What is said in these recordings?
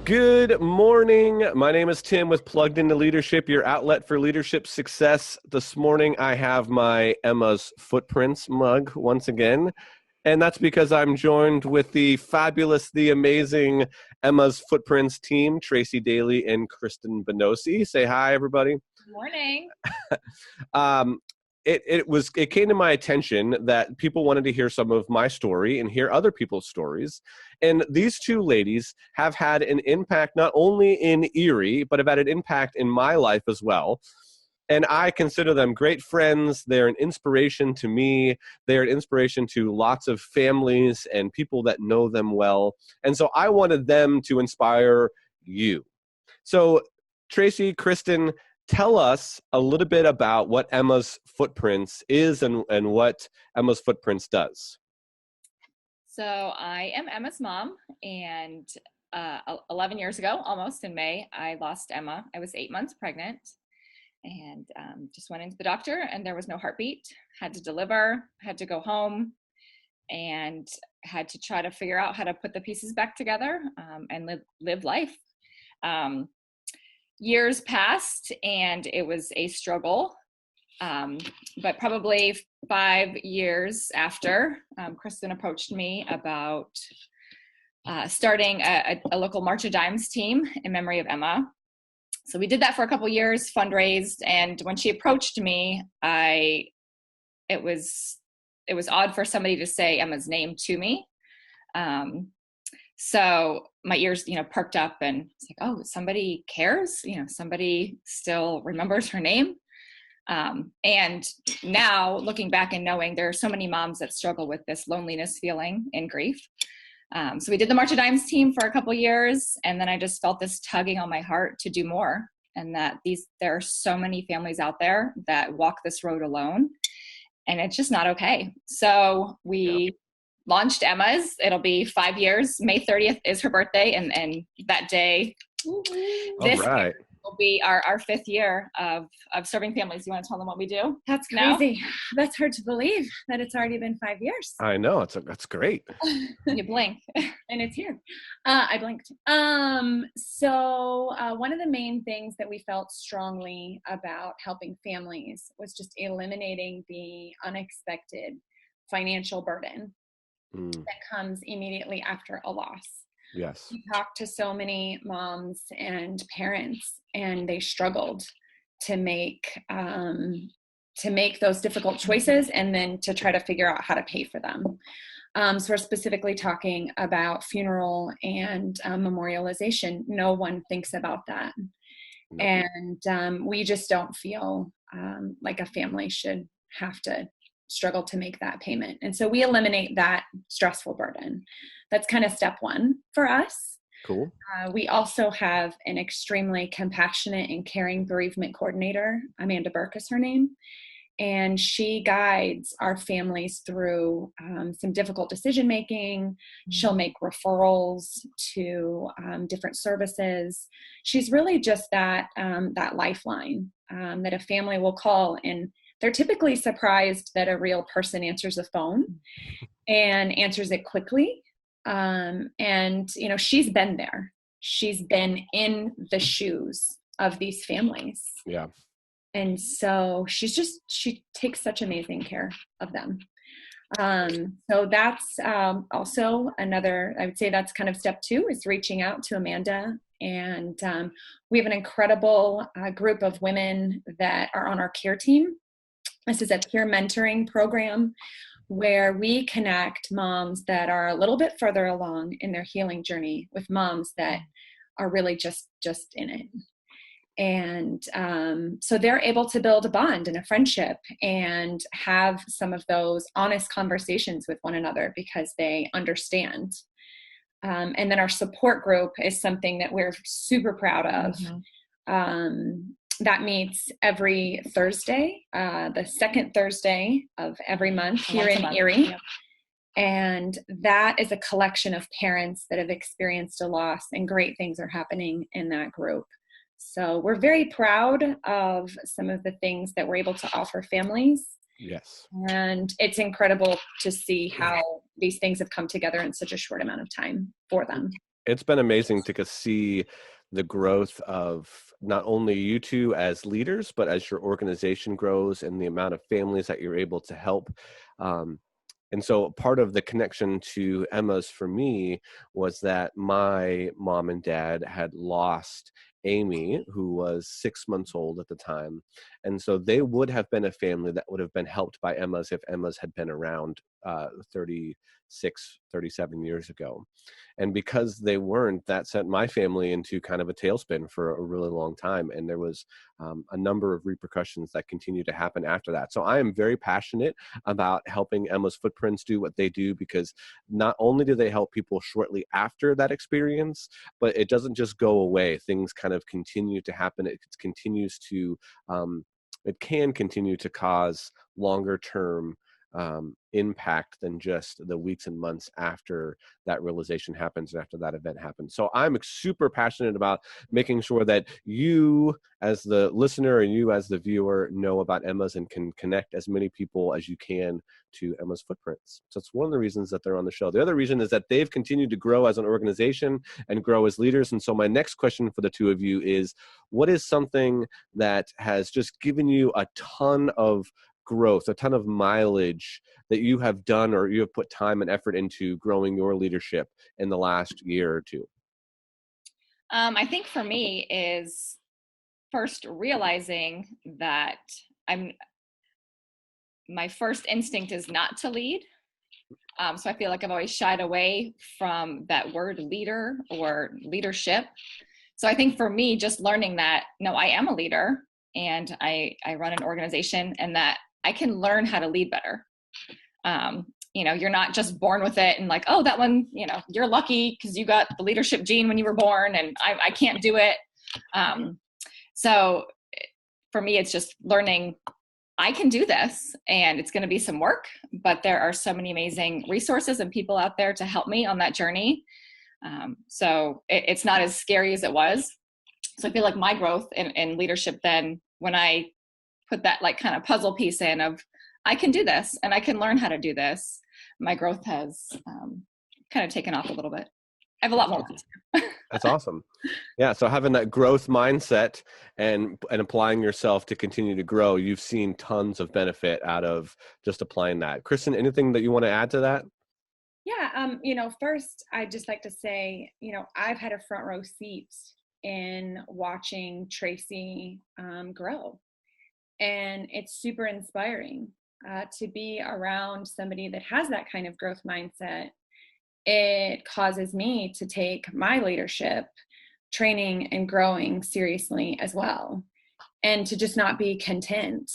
Good morning. My name is Tim with Plugged Into Leadership, your outlet for leadership success. This morning, I have my Emma's Footprints mug once again, and that's because I'm joined with the fabulous, the amazing Emma's Footprints team, Tracy Daly and Kristen Banocy. Say hi, everybody. Good morning. It came to my attention that people wanted to hear some of my story and hear other people's stories. And these two ladies have had an impact not only in Erie, but have had an impact in my life as well. And I consider them great friends. They're an inspiration to me. They're an inspiration to lots of families and people that know them well. And so I wanted them to inspire you. So Tracy, Kristen, tell us a little bit about what Emma's Footprints is and what Emma's Footprints does. So I am Emma's mom, and 11 years ago, almost in May, I lost Emma. I was 8 months pregnant and just went into the doctor and there was no heartbeat. Had to deliver, had to go home, and had to try to figure out how to put the pieces back together and live life. Years passed and it was a struggle, but probably 5 years after, Kristen approached me about starting a local March of Dimes team in memory of Emma. So we did that for a couple years, fundraised, and when she approached me, it was odd for somebody to say Emma's name to me. So my ears, perked up, and it's like, oh, somebody cares, somebody still remembers her name. And now looking back and knowing there are so many moms that struggle with this loneliness feeling and grief. So we did the March of Dimes team for a couple years, and then I just felt this tugging on my heart to do more, and that there are so many families out there that walk this road alone, and it's just not okay. So we launched Emma's. It'll be 5 years. May 30th is her birthday, and that day, this year will be our 5th year of serving families. You want to tell them what we do? That's crazy. Now? That's hard to believe that it's already been 5 years. I know. That's great. You blink. And it's here. I blinked. So one of the main things that we felt strongly about helping families was just eliminating the unexpected financial burden that comes immediately after a loss. Yes. We talked to so many moms and parents, and they struggled to make those difficult choices and then to try to figure out how to pay for them. So we're specifically talking about funeral and memorialization. No one thinks about that. No. And we just don't feel like a family should have to struggle to make that payment. And so we eliminate that stressful burden. That's kind of step one for us. Cool. We also have an extremely compassionate and caring bereavement coordinator. Amanda Burke is her name. And she guides our families through some difficult decision making. She'll make referrals to different services. She's really just that lifeline that a family will call, and they're typically surprised that a real person answers the phone and answers it quickly. And she's been there. She's been in the shoes of these families. Yeah. And so she takes such amazing care of them. So that's also another, I would say that's kind of step two, is reaching out to Amanda. And we have an incredible group of women that are on our care team. This is a peer mentoring program where we connect moms that are a little bit further along in their healing journey with moms that are really just in it. And so they're able to build a bond and a friendship and have some of those honest conversations with one another because they understand. And then our support group is something that we're super proud of. Mm-hmm. That meets every Thursday, the second Thursday of every month here in Erie. Yep. And that is a collection of parents that have experienced a loss, and great things are happening in that group. So we're very proud of some of the things that we're able to offer families. Yes. And it's incredible to see how these things have come together in such a short amount of time for them. It's been amazing to see the growth of not only you two as leaders, but as your organization grows and the amount of families that you're able to help. And so part of the connection to Emma's for me was that my mom and dad had lost Amy, who was 6 months old at the time. And so they would have been a family that would have been helped by Emma's if Emma's had been around 36, 37 years ago. And because they weren't, that sent my family into kind of a tailspin for a really long time. And there was a number of repercussions that continue to happen after that. So I am very passionate about helping Emma's Footprints do what they do, because not only do they help people shortly after that experience, but it doesn't just go away. Things kind of continue to happen. It continues to, it can continue to cause longer term impact than just the weeks and months after that realization happens and after that event happens. So I'm super passionate about making sure that you as the listener and you as the viewer know about Emma's and can connect as many people as you can to Emma's Footprints. So it's one of the reasons that they're on the show. The other reason is that they've continued to grow as an organization and grow as leaders. And so my next question for the two of you is, what is something that has just given you a ton of growth, a ton of mileage that you have done or you have put time and effort into growing your leadership in the last year or two? I think for me is first realizing that my first instinct is not to lead. So I feel like I've always shied away from that word leader or leadership. So I think for me, just learning that, no, I am a leader and I run an organization, and that I can learn how to lead better. You're not just born with it and like, oh, that one, you're lucky because you got the leadership gene when you were born and I can't do it. So for me, it's just learning I can do this, and it's going to be some work, but there are so many amazing resources and people out there to help me on that journey. So it's not as scary as it was. So I feel like my growth in leadership then, when I put that like kind of puzzle piece in of I can do this and I can learn how to do this, my growth has kind of taken off a little bit. I have a lot more. That's awesome. Yeah. So having that growth mindset and applying yourself to continue to grow, you've seen tons of benefit out of just applying that. Kristen, anything that you want to add to that? Yeah. First I'd just like to say, I've had a front row seat in watching Tracy grow. And it's super inspiring to be around somebody that has that kind of growth mindset. It causes me to take my leadership training and growing seriously as well, and to just not be content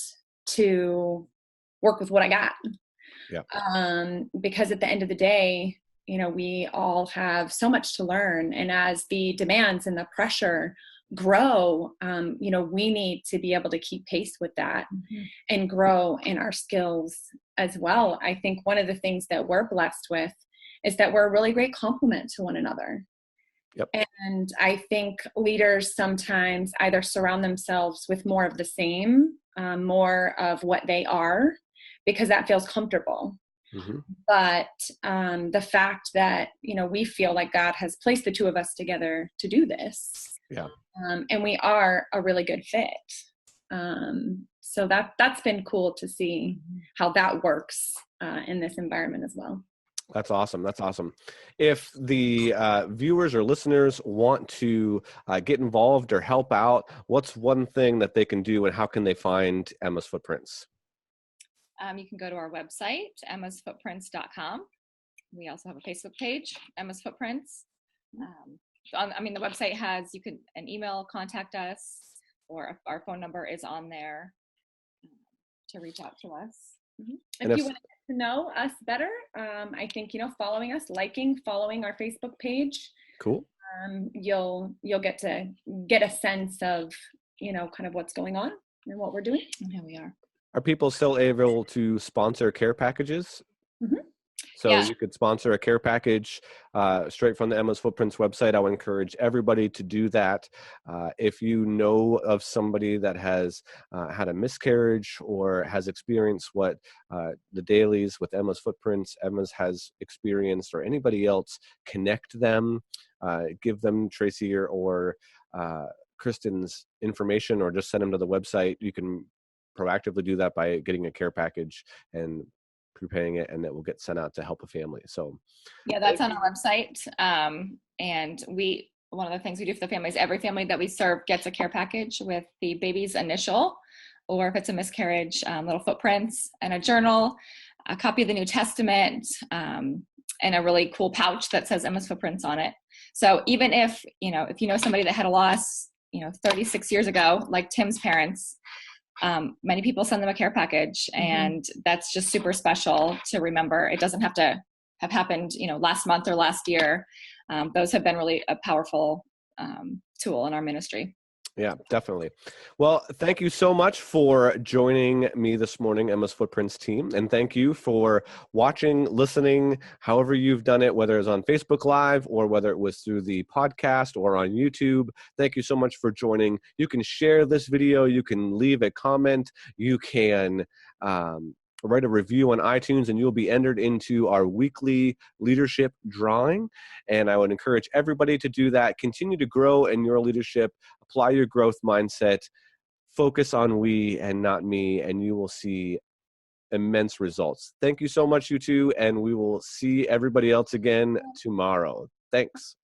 to work with what I got. Yeah. Because at the end of the day, we all have so much to learn, and as the demands and the pressure grow, we need to be able to keep pace with that and grow in our skills as well. I think one of the things that we're blessed with is that we're a really great complement to one another. Yep. And I think leaders sometimes either surround themselves with more of the same, more of what they are, because that feels comfortable. Mm-hmm. But the fact that, we feel like God has placed the two of us together to do this. Yeah. And we are a really good fit. So that's been cool to see how that works in this environment as well. That's awesome. That's awesome. If the viewers or listeners want to get involved or help out, what's one thing that they can do, and how can they find Emma's Footprints? You can go to our website, emmasfootprints.com. We also have a Facebook page, Emma's Footprints. The website has, you can an email, contact us, or our phone number is on there to reach out to us. Mm-hmm. If you want to get to know us better, I think, following us, following our Facebook page. Cool. You'll get to get a sense of, kind of what's going on and what we're doing. And here we are. Are people still able to sponsor care packages? Mm-hmm. So Yeah. you could sponsor a care package straight from the Emma's Footprints website. I would encourage everybody to do that. If you know of somebody that has had a miscarriage or has experienced what the dailies with Emma's Footprints, Emma's has experienced, or anybody else, connect them, give them Tracy or Kristen's information, or just send them to the website. You can proactively do that by getting a care package and preparing it, and it will get sent out to help a family. So yeah, that's on our website. And one of the things we do for the families, every family that we serve gets a care package with the baby's initial, or if it's a miscarriage, little footprints and a journal, a copy of the New Testament, and a really cool pouch that says Emma's Footprints on it. So even if you know somebody that had a loss, 36 years ago, like Tim's parents, many people send them a care package, and that's just super special to remember. It doesn't have to have happened, last month or last year. Those have been really a powerful tool in our ministry. Yeah, definitely. Well, thank you so much for joining me this morning, Emma's Footprints team. And thank you for watching, listening, however you've done it, whether it's on Facebook Live or whether it was through the podcast or on YouTube. Thank you so much for joining. You can share this video. You can leave a comment. You can write a review on iTunes, and you'll be entered into our weekly leadership drawing. And I would encourage everybody to do that. Continue to grow in your leadership. Apply your growth mindset. Focus on we and not me, and you will see immense results. Thank you so much, you two, and we will see everybody else again tomorrow. Thanks.